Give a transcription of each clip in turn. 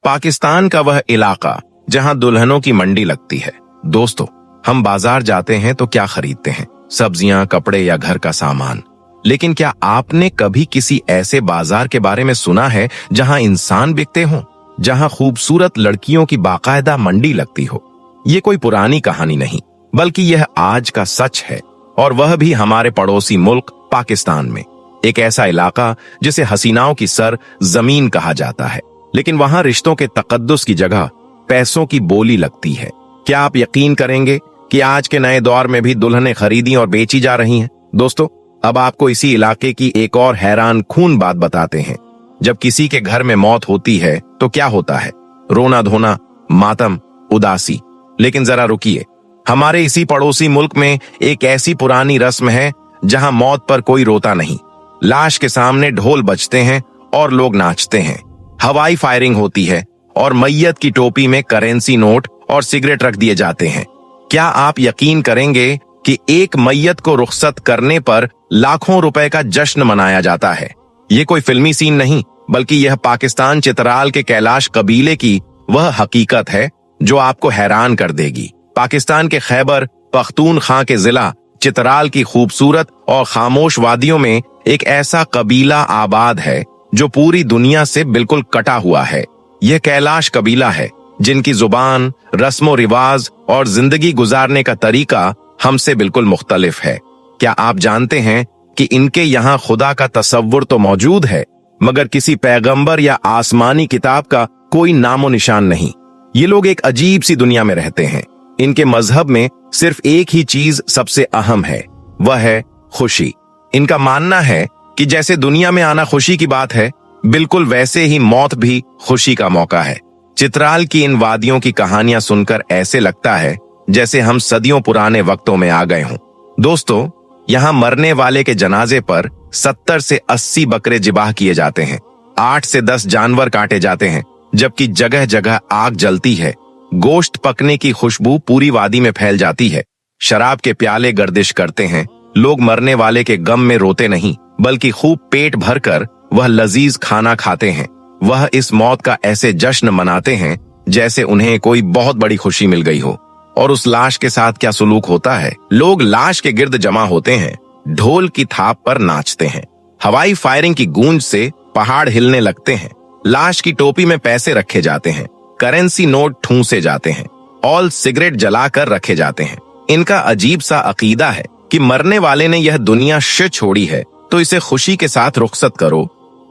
पाकिस्तान का वह इलाका जहां दुल्हनों की मंडी लगती है। दोस्तों, हम बाजार जाते हैं तो क्या खरीदते हैं? सब्जियां, कपड़े या घर का सामान। लेकिन क्या आपने कभी किसी ऐसे बाजार के बारे में सुना है जहां इंसान बिकते हों, जहां खूबसूरत लड़कियों की बाकायदा मंडी लगती हो? ये कोई पुरानी कहानी नहीं, बल्कि यह आज का सच है, और वह भी हमारे पड़ोसी मुल्क पाकिस्तान में। एक ऐसा इलाका जिसे हसीनाओं की सर जमीन कहा जाता है, लेकिन वहां रिश्तों के तकद्दुस की जगह पैसों की बोली लगती है। क्या आप यकीन करेंगे कि आज के नए दौर में भी दुल्हनें खरीदी और बेची जा रही हैं? दोस्तों, अब आपको इसी इलाके की एक और हैरान खून बात बताते हैं। जब किसी के घर में मौत होती है तो क्या होता है? रोना धोना, मातम, उदासी। लेकिन जरा रुकिए, हमारे इसी पड़ोसी मुल्क में एक ऐसी पुरानी रस्म है जहां मौत पर कोई रोता नहीं। लाश के सामने ढोल बजते हैं और लोग नाचते हैं। हवाई फायरिंग होती है और मैयत की टोपी में करेंसी नोट और सिगरेट रख दिए जाते हैं। क्या आप यकीन करेंगे कि एक मैयत को रुखसत करने पर लाखों रुपए का जश्न मनाया जाता है? ये कोई फिल्मी सीन नहीं, बल्कि यह पाकिस्तान चित्राल के कैलाश कबीले की वह हकीकत है जो आपको हैरान कर देगी। पाकिस्तान के खैबर पख्तूनख्वा के जिला चित्राल की खूबसूरत और खामोश वादियों में एक ऐसा कबीला आबाद है जो पूरी दुनिया से बिल्कुल कटा हुआ है। यह कैलाश कबीला है जिनकी जुबान, रस्मो रिवाज और जिंदगी गुजारने का तरीका हमसे बिल्कुल मुख्तलिफ है। क्या आप जानते हैं कि इनके यहाँ खुदा का तसव्वुर तो मौजूद है, मगर किसी पैगंबर या आसमानी किताब का कोई नामो निशान नहीं। ये लोग एक अजीब सी दुनिया में रहते हैं। इनके मजहब में सिर्फ एक ही चीज सबसे अहम है, वह है खुशी। इनका मानना है कि जैसे दुनिया में आना खुशी की बात है, बिल्कुल वैसे ही मौत भी खुशी का मौका है। चित्राल की इन वादियों की कहानियां सुनकर ऐसे लगता है जैसे हम सदियों पुराने वक्तों में आ गए हों। दोस्तों, यहाँ मरने वाले के जनाजे पर 70 से 80 बकरे जिबाह किए जाते हैं, 8 से 10 जानवर काटे जाते हैं, जबकि जगह जगह आग जलती है। गोश्त पकने की खुशबू पूरी वादी में फैल जाती है। शराब के प्याले गर्दिश करते हैं। लोग मरने वाले के गम में रोते नहीं, बल्कि खूब पेट भरकर वह लजीज खाना खाते हैं। वह इस मौत का ऐसे जश्न मनाते हैं जैसे उन्हें कोई बहुत बड़ी खुशी मिल गई हो। और उस लाश के साथ क्या सुलूक होता है? लोग लाश के गिर्द जमा होते हैं, ढोल की थाप पर नाचते हैं। हवाई फायरिंग की गूंज से पहाड़ हिलने लगते हैं। लाश की टोपी में पैसे रखे जाते हैं, करेंसी नोट ठूंसे जाते हैं, और सिगरेट जलाकर रखे जाते हैं। इनका अजीब सा अकीदा है कि मरने वाले ने यह दुनिया श छोड़ी है तो इसे खुशी के साथ रुखसत करो,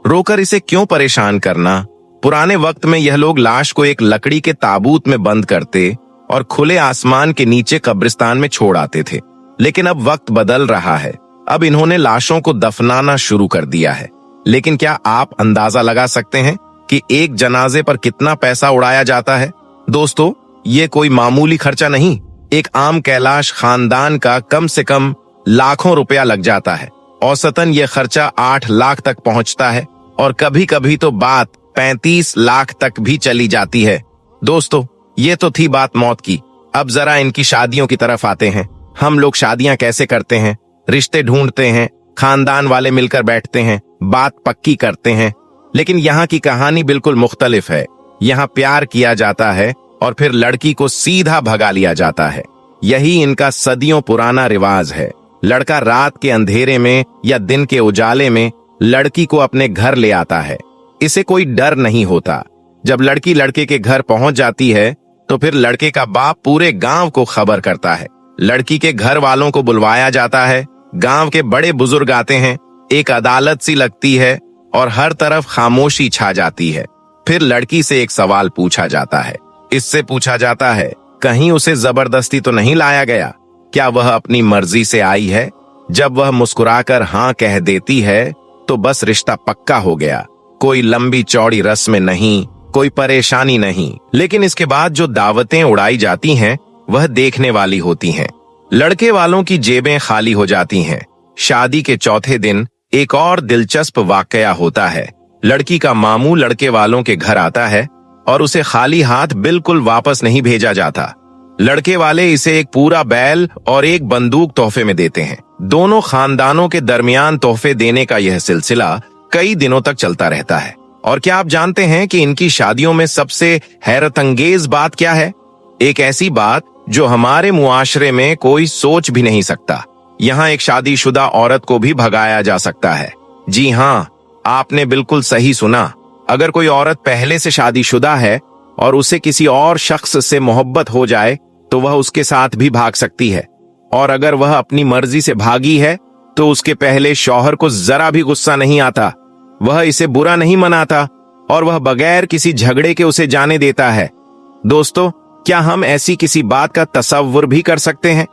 रोकर इसे क्यों परेशान करना। पुराने वक्त में यह लोग लाश को एक लकड़ी के ताबूत में बंद करते और खुले आसमान के नीचे कब्रिस्तान में छोड़ आते थे। लेकिन अब वक्त बदल रहा है। अब इन्होंने लाशों को दफनाना शुरू कर दिया है। लेकिन क्या आप अंदाजा लगा सकते हैं कि एक जनाजे पर कितना पैसा उड़ाया जाता है? दोस्तों, ये कोई मामूली खर्चा नहीं। एक आम कैलाश खानदान का कम से कम लाखों रुपया लग जाता है। औसतन ये खर्चा 8 लाख तक पहुंचता है और कभी कभी तो बात 35 लाख तक भी चली जाती है। दोस्तों, ये तो थी बात मौत की। अब जरा इनकी शादियों की तरफ आते हैं। हम लोग शादियां कैसे करते हैं? रिश्ते ढूंढते हैं, खानदान वाले मिलकर बैठते हैं, बात पक्की करते हैं। लेकिन यहाँ की कहानी बिल्कुल मुख्तलिफ है। यहाँ प्यार किया जाता है और फिर लड़की को सीधा भगा लिया जाता है। यही इनका सदियों पुराना रिवाज है। लड़का रात के अंधेरे में या दिन के उजाले में लड़की को अपने घर ले आता है। इसे कोई डर नहीं होता। जब लड़की लड़के के घर पहुंच जाती है तो फिर लड़के का बाप पूरे गांव को खबर करता है। लड़की के घर वालों को बुलवाया जाता है। गांव के बड़े बुजुर्ग आते हैं। एक अदालत सी लगती है और हर तरफ खामोशी छा जाती है। फिर लड़की से एक सवाल पूछा जाता है। इससे पूछा जाता है, कहीं उसे जबरदस्ती तो नहीं लाया गया? क्या वह अपनी मर्जी से आई है? जब वह मुस्कुराकर हाँ कह देती है तो बस रिश्ता पक्का हो गया। कोई लंबी चौड़ी रस्में नहीं, कोई परेशानी नहीं। लेकिन इसके बाद जो दावतें उड़ाई जाती हैं वह देखने वाली होती हैं। लड़के वालों की जेबें खाली हो जाती हैं। शादी के चौथे दिन एक और दिलचस्प वाकया होता है। लड़की का मामू लड़के वालों के घर आता है और उसे खाली हाथ बिल्कुल वापस नहीं भेजा जाता। लड़के वाले इसे एक पूरा बैल और एक बंदूक तोहफे में देते हैं। दोनों खानदानों के दरमियान तोहफे देने का यह सिलसिला कई दिनों तक चलता रहता है और क्या आप जानते हैं कि इनकी शादियों में सबसे हैरत अंगेज बात क्या है? एक ऐसी बात जो हमारे मुआशरे में कोई सोच भी नहीं सकता। यहाँ एक शादीशुदा औरत को भी भगाया जा सकता है। जी हाँ, आपने बिल्कुल सही सुना। अगर कोई औरत पहले से शादीशुदा है और उसे किसी और शख्स से मोहब्बत हो जाए तो वह उसके साथ भी भाग सकती है। और अगर वह अपनी मर्जी से भागी है तो उसके पहले शौहर को जरा भी गुस्सा नहीं आता, वह इसे बुरा नहीं मनाता और वह बगैर किसी झगड़े के उसे जाने देता है। दोस्तों, क्या हम ऐसी किसी बात का तसव्वुर भी कर सकते हैं?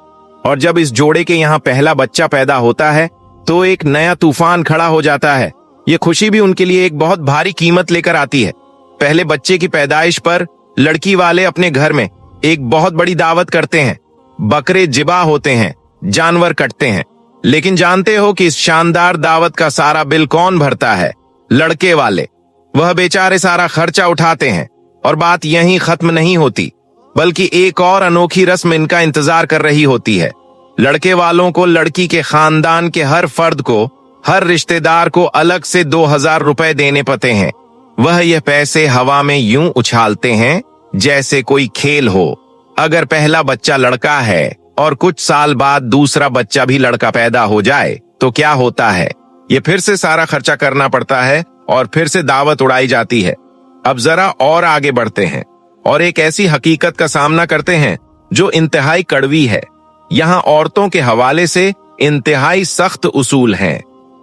और जब इस जोड़े के यहाँ पहला बच्चा पैदा होता है तो एक नया तूफान खड़ा हो जाता है। ये खुशी भी उनके लिए एक बहुत भारी कीमत लेकर आती है। पहले बच्चे की पैदाइश पर लड़की वाले अपने घर में एक बहुत बड़ी दावत करते हैं। बकरे जिबा होते हैं, जानवर कटते हैं। लेकिन जानते हो कि इस शानदार दावत का सारा बिल कौन भरता है? लड़के वाले। वह बेचारे सारा खर्चा उठाते हैं। और बात यहीं खत्म नहीं होती, बल्कि एक और अनोखी रस्म इनका इंतजार कर रही होती है। लड़के वालों को लड़की के खानदान के हर फर्द को, हर रिश्तेदार को अलग से 2000 रुपए देने पड़ते हैं। वह यह पैसे हवा में यूं उछालते हैं जैसे कोई खेल हो। अगर पहला बच्चा लड़का है और कुछ साल बाद दूसरा बच्चा भी लड़का पैदा हो जाए तो क्या होता है? ये फिर से सारा खर्चा करना पड़ता है और फिर से दावत उड़ाई जाती है। अब जरा और आगे बढ़ते हैं और एक ऐसी हकीकत का सामना करते हैं जो इंतहाई कड़वी है। यहाँ औरतों के हवाले से इंतहाई सख्त उसूल हैं।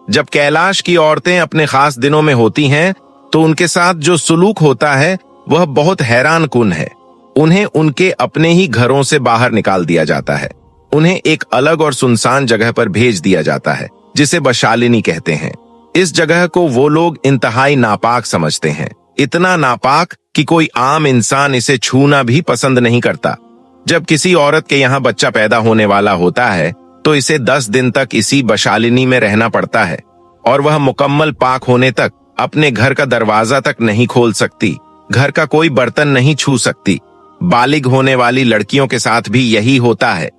जब कैलाश की औरतें अपने खास दिनों में होती हैं तो उनके साथ जो सुलूक होता है वह बहुत हैरान कुन है। उन्हें उनके अपने ही घरों से बाहर निकाल दिया जाता है। उन्हें एक अलग और सुनसान जगह पर भेज दिया जाता है जिसे बशालिनी कहते हैं। इस जगह को वो लोग इंतहाई नापाक समझते हैं, इतना नापाक कि कोई आम इंसान इसे छूना भी पसंद नहीं करता। जब किसी औरत के यहाँ बच्चा पैदा होने वाला होता है तो इसे 10 दिन तक इसी बशालिनी में रहना पड़ता है और वह मुकम्मल पाक होने तक अपने घर का दरवाजा तक नहीं खोल सकती, घर का कोई बर्तन नहीं छू सकती। बालिग होने वाली लड़कियों के साथ भी यही होता है।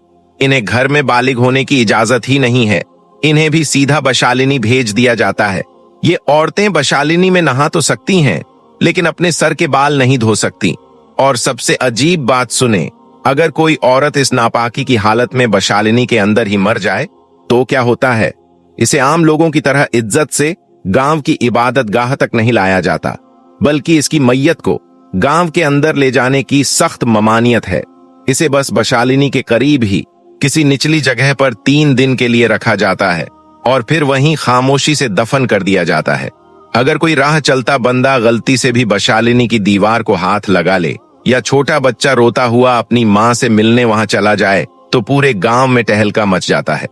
इन्हें घर में बालिग होने की इजाजत ही नहीं है। इन्हें भी सीधा बशालिनी भेज दिया जाता है। ये औरतें बशालिनी में नहा तो सकती हैं, लेकिन अपने सर के बाल नहीं धो सकती। और सबसे अजीब बात सुने, अगर कोई औरत इस नापाकी की हालत में बशालिनी के अंदर ही मर जाए तो क्या होता है? इसे आम लोगों की तरह इज्जत से गांव की इबादत गाह तक नहीं लाया जाता, बल्कि इसकी मैयत को गांव के अंदर ले जाने की सख्त ममानियत है। इसे बस बशालिनी के करीब ही किसी निचली जगह पर 3 दिन के लिए रखा जाता है और फिर वहीं खामोशी से दफन कर दिया जाता है। अगर कोई राह चलता बंदा गलती से भी बशालिनी की दीवार को हाथ लगा ले या छोटा बच्चा रोता हुआ अपनी माँ से मिलने वहां चला जाए तो पूरे गांव में टहलका मच जाता है।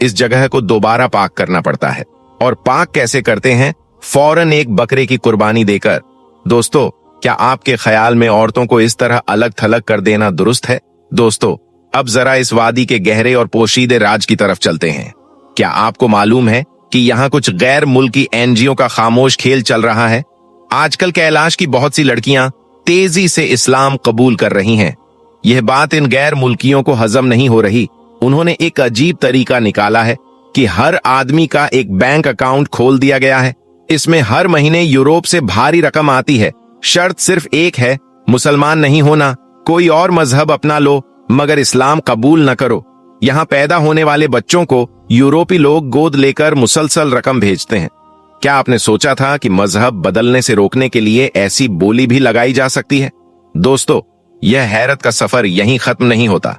इस जगह को दोबारा पाक करना पड़ता है। और पाक कैसे करते हैं? फौरन एक बकरे की कुर्बानी देकर। दोस्तों, क्या आपके ख्याल में औरतों को इस तरह अलग थलग कर देना दुरुस्त है? दोस्तों, अब जरा इस वादी के गहरे और पोशीदे राज की तरफ चलते हैं। क्या आपको मालूम है कि यहाँ कुछ गैर मुल्की एनजीओ का खामोश खेल चल रहा है? आजकल कैलाश की बहुत सी लड़कियां तेजी से इस्लाम कबूल कर रही हैं। यह बात इन गैर मुल्कियों को हजम नहीं हो रही। उन्होंने एक अजीब तरीका निकाला है कि हर आदमी का एक बैंक अकाउंट खोल दिया गया है। इसमें हर महीने यूरोप से भारी रकम आती है। शर्त सिर्फ एक है, मुसलमान नहीं होना। कोई और मजहब अपना लो मगर इस्लाम कबूल न करो। यहाँ पैदा होने वाले बच्चों को यूरोपी लोग गोद लेकर मुसलसल रकम भेजते हैं। क्या आपने सोचा था कि मजहब बदलने से रोकने के लिए ऐसी बोली भी लगाई जा सकती है? दोस्तों, यह हैरत का सफर यहीं खत्म नहीं होता।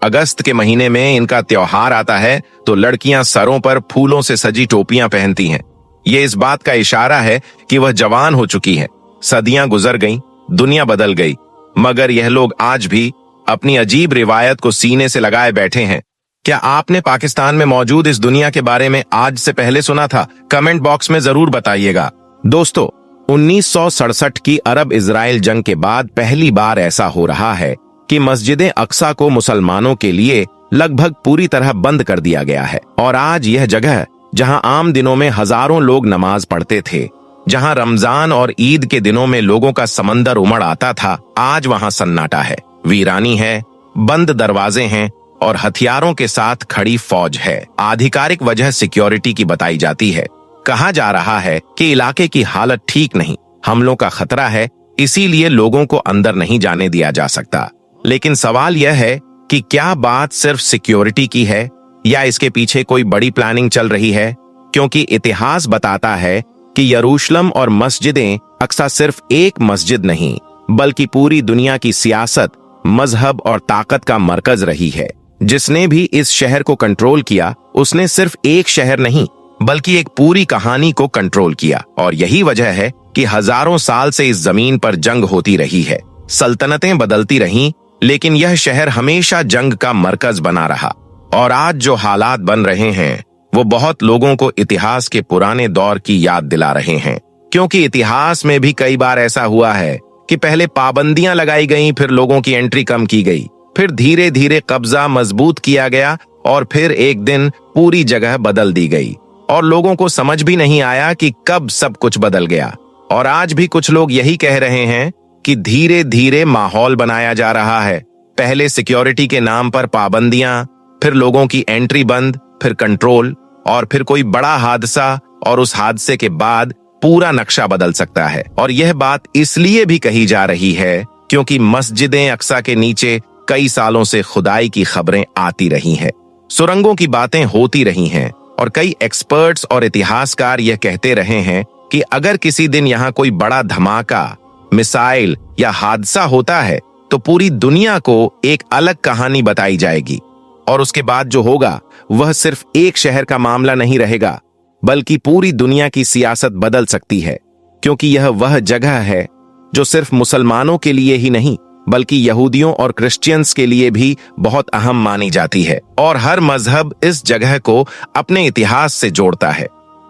अगस्त के महीने में इनका त्योहार आता है तो लड़कियां सरों पर फूलों से सजी टोपियां पहनती हैं। ये इस बात का इशारा है कि वह जवान हो चुकी है। सदियां गुजर गईं, दुनिया बदल गई, मगर यह लोग आज भी अपनी अजीब रिवायत को सीने से लगाए बैठे हैं। क्या आपने पाकिस्तान में मौजूद इस दुनिया के बारे में आज से पहले सुना था? कमेंट बॉक्स में जरूर बताइएगा। दोस्तों, 1967 की अरब इजराइल जंग के बाद पहली बार ऐसा हो रहा है कि मस्जिद अक्सा को मुसलमानों के लिए लगभग पूरी तरह बंद कर दिया गया है। और आज यह जगह, जहां आम दिनों में हजारों लोग नमाज पढ़ते थे, जहां रमजान और ईद के दिनों में लोगों का समंदर उमड़ आता था, आज वहां सन्नाटा है, वीरानी है, बंद दरवाजे हैं और हथियारों के साथ खड़ी फौज है। आधिकारिक वजह सिक्योरिटी की बताई जाती है। कहा जा रहा है कि इलाके की हालत ठीक नहीं, हमलों का खतरा है, इसीलिए लोगों को अंदर नहीं जाने दिया जा सकता। लेकिन सवाल यह है कि क्या बात सिर्फ सिक्योरिटी की है या इसके पीछे कोई बड़ी प्लानिंग चल रही है? क्योंकि इतिहास बताता है कि यरूशलेम और मस्जिदें अक्सा सिर्फ एक मस्जिद नहीं, बल्कि पूरी दुनिया की सियासत, मजहब और ताकत का मरकज रही है। जिसने भी इस शहर को कंट्रोल किया, उसने सिर्फ एक शहर नहीं, बल्कि एक पूरी कहानी को कंट्रोल किया। और यही वजह है कि हजारों साल से इस जमीन पर जंग होती रही है, सल्तनतें बदलती रहीं, लेकिन यह शहर हमेशा जंग का मरकज बना रहा। और आज जो हालात बन रहे हैं, वो बहुत लोगों को इतिहास के पुराने दौर की याद दिला रहे हैं। क्योंकि इतिहास में भी कई बार ऐसा हुआ है कि पहले पाबंदियां लगाई गईं, फिर लोगों की एंट्री कम की गई, फिर धीरे धीरे कब्जा मजबूत किया गया और फिर एक दिन पूरी जगह बदल दी गई और लोगों को समझ भी नहीं आया कि कब सब कुछ बदल गया। और आज भी कुछ लोग यही कह रहे हैं कि धीरे धीरे माहौल बनाया जा रहा है। पहले सिक्योरिटी के नाम पर पाबंदियां, फिर लोगों की एंट्री बंद, फिर कंट्रोल, और फिर कोई बड़ा हादसा, और उस हादसे के बाद पूरा नक्शा बदल सकता है। और यह बात इसलिए भी कही जा रही है क्योंकि मस्जिदें अक्सा के नीचे कई सालों से खुदाई की खबरें आती रही हैं, सुरंगों की बातें होती रही हैं, और कई एक्सपर्ट्स और इतिहासकार यह कहते रहे हैं कि अगर किसी दिन यहाँ कोई बड़ा धमाका, मिसाइल या हादसा होता है तो पूरी दुनिया को एक अलग कहानी बताई जाएगी। और उसके बाद जो होगा वह सिर्फ एक शहर का मामला नहीं रहेगा, बल्कि पूरी दुनिया की सियासत बदल सकती है। क्योंकि यह वह जगह है जो सिर्फ मुसलमानों के लिए ही नहीं, बल्कि यहूदियों और क्रिश्चियंस के लिए भी बहुत अहम मानी जाती है। और हर मजहब इस जगह को अपने इतिहास से जोड़ता है।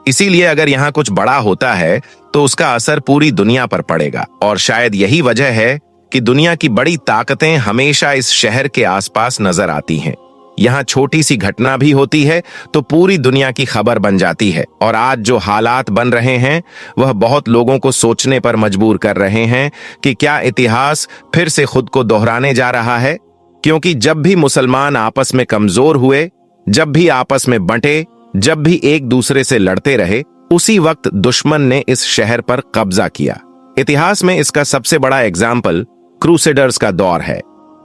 इसीलिए अगर यहाँ कुछ बड़ा होता है तो उसका असर पूरी दुनिया पर पड़ेगा। और शायद यही वजह है कि दुनिया की बड़ी ताकतें हमेशा इस शहर के आसपास नजर आती हैं। यहाँ छोटी सी घटना भी होती है तो पूरी दुनिया की खबर बन जाती है। और आज जो हालात बन रहे हैं वह बहुत लोगों को सोचने पर मजबूर कर रहे हैं कि क्या इतिहास फिर से खुद को दोहराने जा रहा है। क्योंकि जब भी मुसलमान आपस में कमजोर हुए, जब भी आपस में बंटे, जब भी एक दूसरे से लड़ते रहे, उसी वक्त दुश्मन ने इस शहर पर कब्जा किया। इतिहास में इसका सबसे बड़ा एग्जाम्पल क्रूसेडर्स का दौर है।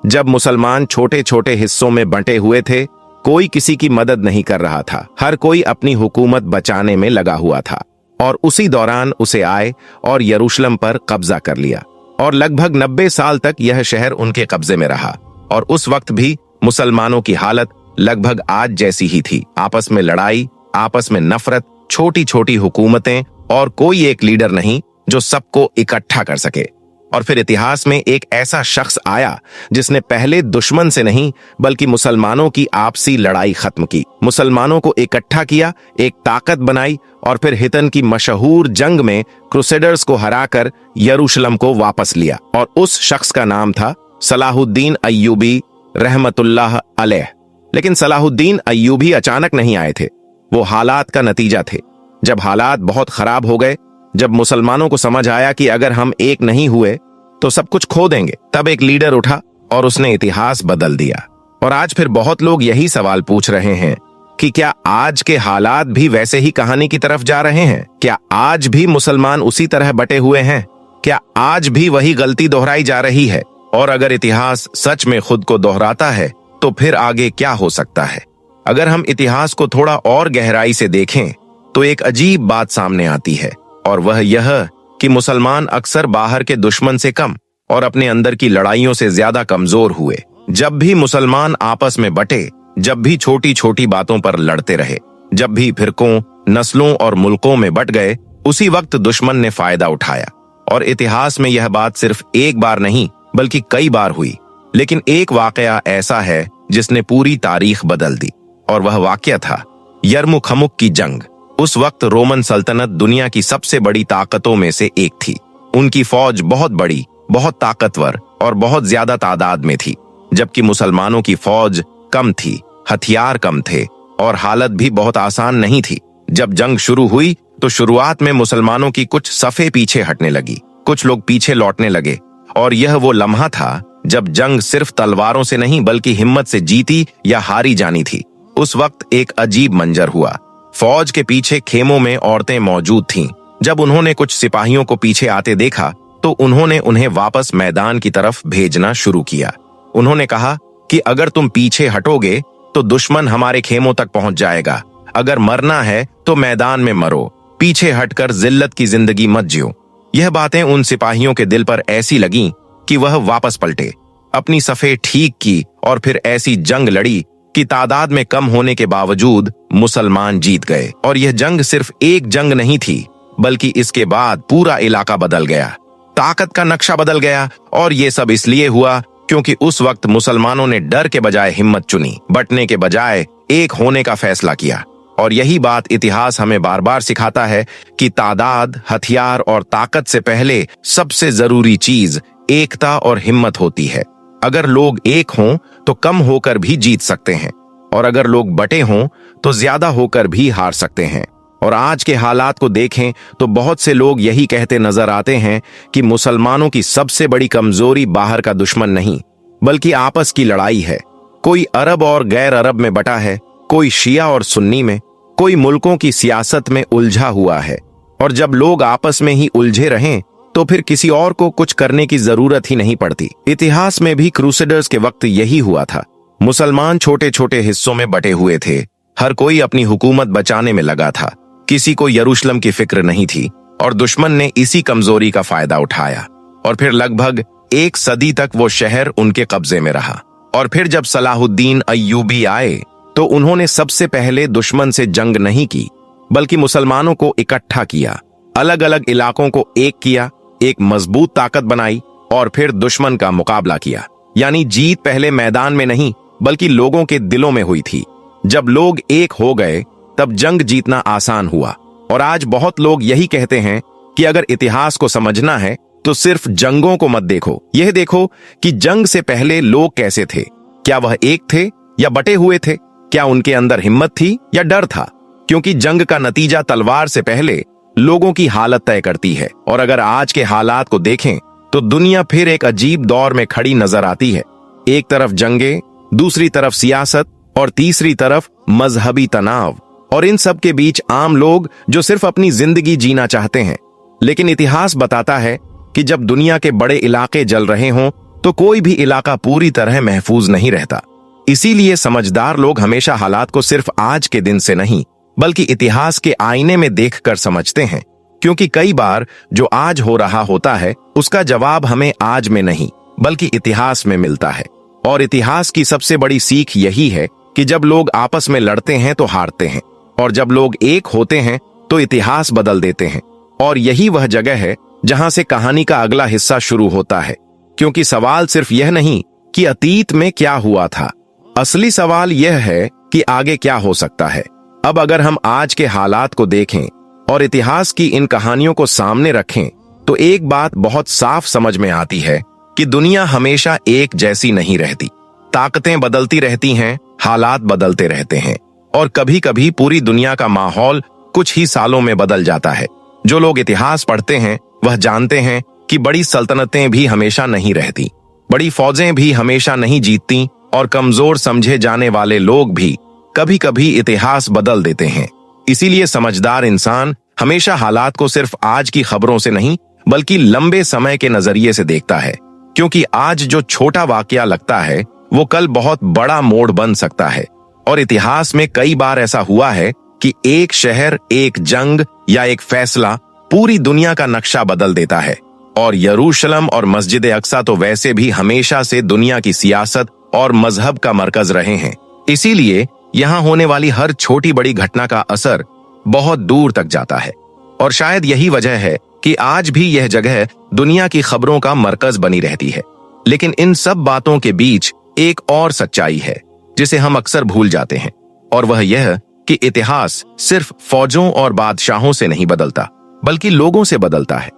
जब मुसलमान छोटे छोटे हिस्सों में बंटे हुए थे, कोई किसी की मदद नहीं कर रहा था, हर कोई अपनी हुकूमत बचाने में लगा हुआ था। और उसी दौरान उसे आए और यरूशलेम पर कब्जा कर लिया। और लगभग 90 साल तक यह शहर उनके कब्जे में रहा। और उस वक्त भी मुसलमानों की हालत लगभग आज जैसी ही थी। आपस में लड़ाई, आपस में नफरत, छोटी छोटी हुकूमतें, और कोई एक लीडर नहीं जो सबको इकट्ठा कर सके। और फिर इतिहास में एक ऐसा शख्स आया जिसने पहले दुश्मन से नहीं, बल्कि मुसलमानों की आपसी लड़ाई खत्म की, मुसलमानों को इकट्ठा किया, एक ताकत बनाई, और फिर हितन की मशहूर जंग में क्रूसेडर्स को हराकर यरूशलेम को वापस लिया। और उस शख्स का नाम था सलाहुद्दीन अय्यूबी रहमतुल्लाह अलैह। लेकिन सलाहुद्दीन अय्यूबी अचानक नहीं आए थे, वो हालात का नतीजा थे। जब हालात बहुत खराब हो गए, जब मुसलमानों को समझ आया कि अगर हम एक नहीं हुए तो सब कुछ खो देंगे, तब एक लीडर उठा और उसने इतिहास बदल दिया। और आज फिर बहुत लोग यही सवाल पूछ रहे हैं कि क्या आज के हालात भी वैसे ही कहानी की तरफ जा रहे हैं? क्या आज भी मुसलमान उसी तरह बटे हुए हैं? क्या आज भी वही गलती दोहराई जा रही है? और अगर इतिहास सच में खुद को दोहराता है तो फिर आगे क्या हो सकता है? अगर हम इतिहास को थोड़ा और गहराई से देखें तो एक अजीब बात सामने आती है, और वह यह कि मुसलमान अक्सर बाहर के दुश्मन से कम और अपने अंदर की लड़ाइयों से ज्यादा कमजोर हुए। जब भी मुसलमान आपस में बटे, जब भी छोटी छोटी बातों पर लड़ते रहे, जब भी फिरकों, नस्लों और मुल्कों में बट गए, उसी वक्त दुश्मन ने फायदा उठाया। और इतिहास में यह बात सिर्फ एक बार नहीं, बल्कि कई बार हुई। लेकिन एक वाकया ऐसा है जिसने पूरी तारीख बदल दी, और वह वाकया था यरमुखमुक की जंग। उस वक्त रोमन सल्तनत दुनिया की सबसे बड़ी ताकतों में से एक थी। उनकी फौज बहुत बड़ी, बहुत ताकतवर और बहुत ज्यादा तादाद में थी, जबकि मुसलमानों की फौज कम थी, हथियार कम थे और हालत भी बहुत आसान नहीं थी। जब जंग शुरू हुई तो शुरुआत में मुसलमानों की कुछ सफे पीछे हटने लगी, कुछ लोग पीछे लौटने लगे। और यह वो लम्हा था जब जंग सिर्फ तलवारों से नहीं, बल्कि हिम्मत से जीती या हारी जानी थी। उस वक्त एक अजीब मंजर हुआ। फौज के पीछे खेमों में औरतें मौजूद थीं, जब उन्होंने कुछ सिपाहियों को पीछे आते देखा तो उन्होंने उन्हें वापस मैदान की तरफ भेजना शुरू किया। उन्होंने कहा कि अगर तुम पीछे हटोगे तो दुश्मन हमारे खेमों तक पहुंच जाएगा। अगर मरना है तो मैदान में मरो, पीछे हटकर जिल्लत की जिंदगी मत जियो। यह बातें उन सिपाहियों के दिल पर ऐसी लगीं कि वह वापस पलटे, अपनी सफे ठीक की और फिर ऐसी जंग लड़ी कि तादाद में कम होने के बावजूद मुसलमान जीत गए। और यह जंग सिर्फ एक जंग नहीं थी, बल्कि इसके बाद पूरा इलाका बदल गया, ताकत का नक्शा बदल गया। और ये सब इसलिए हुआ क्योंकि उस वक्त मुसलमानों ने डर के बजाय हिम्मत चुनी, बटने के बजाय एक होने का फैसला किया। और यही बात इतिहास हमें बार बार सिखाता है कि तादाद, हथियार और ताकत से पहले सबसे जरूरी चीज एकता और हिम्मत होती है। अगर लोग एक हों तो कम होकर भी जीत सकते हैं, और अगर लोग बटे हों तो ज्यादा होकर भी हार सकते हैं। और आज के हालात को देखें तो बहुत से लोग यही कहते नजर आते हैं कि मुसलमानों की सबसे बड़ी कमजोरी बाहर का दुश्मन नहीं, बल्कि आपस की लड़ाई है। कोई अरब और गैर अरब में बटा है, कोई शिया और सुन्नी में, कोई मुल्कों की सियासत में उलझा हुआ है। और जब लोग आपस में ही उलझे रहें तो फिर किसी और को कुछ करने की जरूरत ही नहीं पड़ती। इतिहास में भी क्रूसेडर्स के वक्त यही हुआ था। मुसलमान छोटे छोटे हिस्सों में बटे हुए थे, हर कोई अपनी हुकूमत बचाने में लगा था, किसी को यरूशलेम की फिक्र नहीं थी। और दुश्मन ने इसी कमजोरी का फायदा उठाया, और फिर लगभग एक सदी तक वो शहर उनके कब्जे में रहा। और फिर जब सलाहुद्दीन अय्यूबी आए तो उन्होंने सबसे पहले दुश्मन से जंग नहीं की, बल्कि मुसलमानों को इकट्ठा किया, अलग अलग इलाकों को एक किया, एक मजबूत ताकत बनाई और फिर दुश्मन का मुकाबला किया। यानी जीत पहले मैदान में नहीं बल्कि लोगों के दिलों में हुई थी। जब लोग एक हो गए तब जंग जीतना आसान हुआ। और आज बहुत लोग यही कहते हैं कि अगर इतिहास को समझना है तो सिर्फ जंगों को मत देखो, यह देखो कि जंग से पहले लोग कैसे थे। क्या वह एक थे या बटे हुए थे? क्या उनके अंदर हिम्मत थी या डर था? क्योंकि जंग का नतीजा तलवार से पहले लोगों की हालत तय करती है। और अगर आज के हालात को देखें तो दुनिया फिर एक अजीब दौर में खड़ी नजर आती है। एक तरफ जंगे, दूसरी तरफ सियासत और तीसरी तरफ मजहबी तनाव, और इन सब के बीच आम लोग जो सिर्फ अपनी जिंदगी जीना चाहते हैं। लेकिन इतिहास बताता है कि जब दुनिया के बड़े इलाके जल रहे हों तो कोई भी इलाका पूरी तरह महफूज नहीं रहता। इसीलिए समझदार लोग हमेशा हालात को सिर्फ आज के दिन से नहीं बल्कि इतिहास के आईने में देखकर समझते हैं, क्योंकि कई बार जो आज हो रहा होता है उसका जवाब हमें आज में नहीं बल्कि इतिहास में मिलता है। और इतिहास की सबसे बड़ी सीख यही है कि जब लोग आपस में लड़ते हैं तो हारते हैं, और जब लोग एक होते हैं तो इतिहास बदल देते हैं। और यही वह जगह है जहां से कहानी का अगला हिस्सा शुरू होता है। क्योंकि सवाल सिर्फ यह नहीं कि अतीत में क्या हुआ था, असली सवाल यह है कि आगे क्या हो सकता है। अब अगर हम आज के हालात को देखें और इतिहास की इन कहानियों को सामने रखें तो एक बात बहुत साफ समझ में आती है कि दुनिया हमेशा एक जैसी नहीं रहती। ताकतें बदलती रहती हैं, हालात बदलते रहते हैं, और कभी कभी पूरी दुनिया का माहौल कुछ ही सालों में बदल जाता है। जो लोग इतिहास पढ़ते हैं वह जानते हैं कि बड़ी सल्तनतें भी हमेशा नहीं रहती, बड़ी फौजें भी हमेशा नहीं जीतती, और कमजोर समझे जाने वाले लोग भी कभी कभी इतिहास बदल देते हैं। इसीलिए समझदार इंसान हमेशा हालात को सिर्फ आज की खबरों से नहीं बल्कि लंबे समय के नजरिए से देखता है, क्योंकि आज जो छोटा वाकया लगता है वो कल बहुत बड़ा मोड़ बन सकता है। और इतिहास में कई बार ऐसा हुआ है कि एक शहर, एक जंग या एक फैसला पूरी दुनिया का नक्शा बदल देता है। और यरूशलेम और मस्जिद अक्सा तो वैसे भी हमेशा से दुनिया की सियासत और मजहब का मरकज रहे हैं। इसीलिए यहाँ होने वाली हर छोटी बड़ी घटना का असर बहुत दूर तक जाता है। और शायद यही वजह है कि आज भी यह जगह दुनिया की खबरों का मरकज बनी रहती है। लेकिन इन सब बातों के बीच एक और सच्चाई है जिसे हम अक्सर भूल जाते हैं, और वह यह कि इतिहास सिर्फ फौजों और बादशाहों से नहीं बदलता बल्कि लोगों से बदलता है।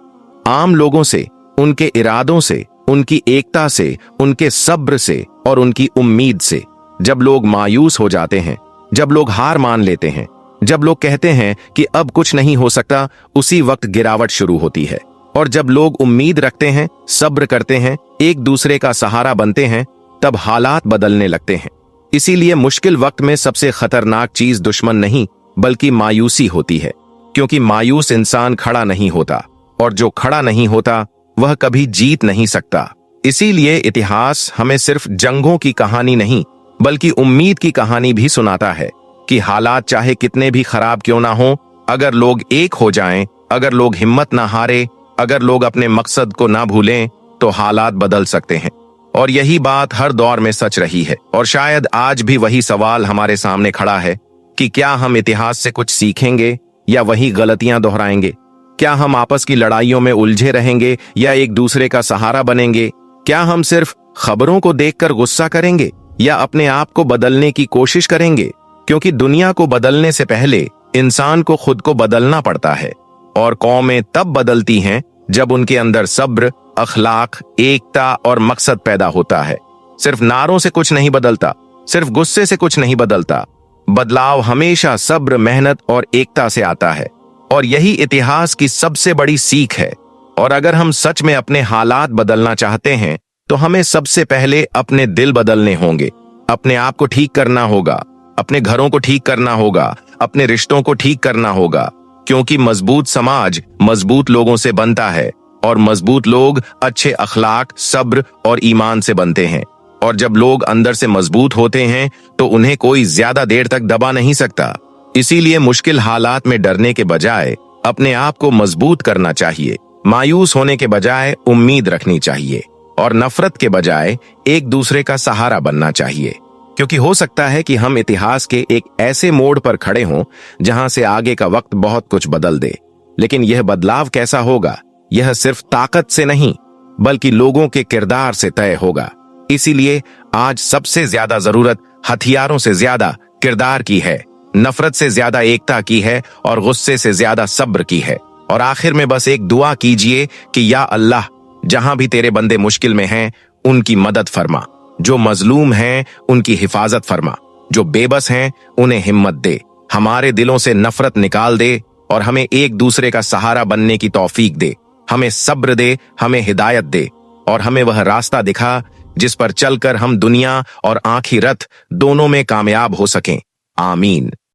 आम लोगों से, उनके इरादों से, उनकी एकता से, उनके सब्र से और उनकी उम्मीद से। जब लोग मायूस हो जाते हैं, जब लोग हार मान लेते हैं, जब लोग कहते हैं कि अब कुछ नहीं हो सकता, उसी वक्त गिरावट शुरू होती है। और जब लोग उम्मीद रखते हैं, सब्र करते हैं, एक दूसरे का सहारा बनते हैं, तब हालात बदलने लगते हैं। इसीलिए मुश्किल वक्त में सबसे खतरनाक चीज दुश्मन नहीं बल्कि मायूसी होती है, क्योंकि मायूस इंसान खड़ा नहीं होता, और जो खड़ा नहीं होता वह कभी जीत नहीं सकता। इसीलिए इतिहास हमें सिर्फ जंगों की कहानी नहीं, बल्कि उम्मीद की कहानी भी सुनाता है कि हालात चाहे कितने भी खराब क्यों ना हो, अगर लोग एक हो जाएं, अगर लोग हिम्मत ना हारे, अगर लोग अपने मकसद को ना भूलें, तो हालात बदल सकते हैं। और यही बात हर दौर में सच रही है, और शायद आज भी वही सवाल हमारे सामने खड़ा है कि क्या हम इतिहास से कुछ सीखेंगे या वही गलतियां दोहराएंगे? क्या हम आपस की लड़ाइयों में उलझे रहेंगे या एक दूसरे का सहारा बनेंगे? क्या हम सिर्फ खबरों को देखकर गुस्सा करेंगे या अपने आप को बदलने की कोशिश करेंगे? क्योंकि दुनिया को बदलने से पहले इंसान को खुद को बदलना पड़ता है, और कौमें तब बदलती हैं जब उनके अंदर सब्र, अखलाक, एकता और मकसद पैदा होता है। सिर्फ नारों से कुछ नहीं बदलता, सिर्फ गुस्से से कुछ नहीं बदलता। बदलाव हमेशा सब्र, मेहनत और एकता से आता है, और यही इतिहास की सबसे बड़ी सीख है। और अगर हम सच में अपने हालात बदलना चाहते हैं तो हमें सबसे पहले अपने दिल बदलने होंगे, अपने आप को ठीक करना होगा, अपने घरों को ठीक करना होगा, अपने रिश्तों को ठीक करना होगा। क्योंकि मजबूत समाज मजबूत लोगों से बनता है, और मजबूत लोग अच्छे अखलाक, सब्र और ईमान से बनते हैं। और जब लोग अंदर से मजबूत होते हैं तो उन्हें कोई ज्यादा देर तक दबा नहीं सकता। इसीलिए मुश्किल हालात में डरने के बजाय अपने आप को मजबूत करना चाहिए, मायूस होने के बजाय उम्मीद रखनी चाहिए, और नफरत के बजाय एक दूसरे का सहारा बनना चाहिए। क्योंकि हो सकता है कि हम इतिहास के एक ऐसे मोड़ पर खड़े हों जहां से आगे का वक्त बहुत कुछ बदल दे। लेकिन यह बदलाव कैसा होगा, यह सिर्फ ताकत से नहीं बल्कि लोगों के किरदार से तय होगा। इसीलिए आज सबसे ज्यादा जरूरत हथियारों से ज्यादा किरदार की है, नफरत से ज्यादा एकता की है, और गुस्से से ज्यादा सब्र की है। और आखिर में बस एक दुआ कीजिए कि या अल्लाह, जहां भी तेरे बंदे मुश्किल में हैं उनकी मदद फरमा, जो मजलूम हैं उनकी हिफाजत फरमा, जो बेबस हैं उन्हें हिम्मत दे, हमारे दिलों से नफरत निकाल दे, और हमें एक दूसरे का सहारा बनने की तौफीक दे, हमें सब्र दे, हमें हिदायत दे, और हमें वह रास्ता दिखा जिस पर चलकर हम दुनिया और आखिरत दोनों में कामयाब हो सकें। आमीन।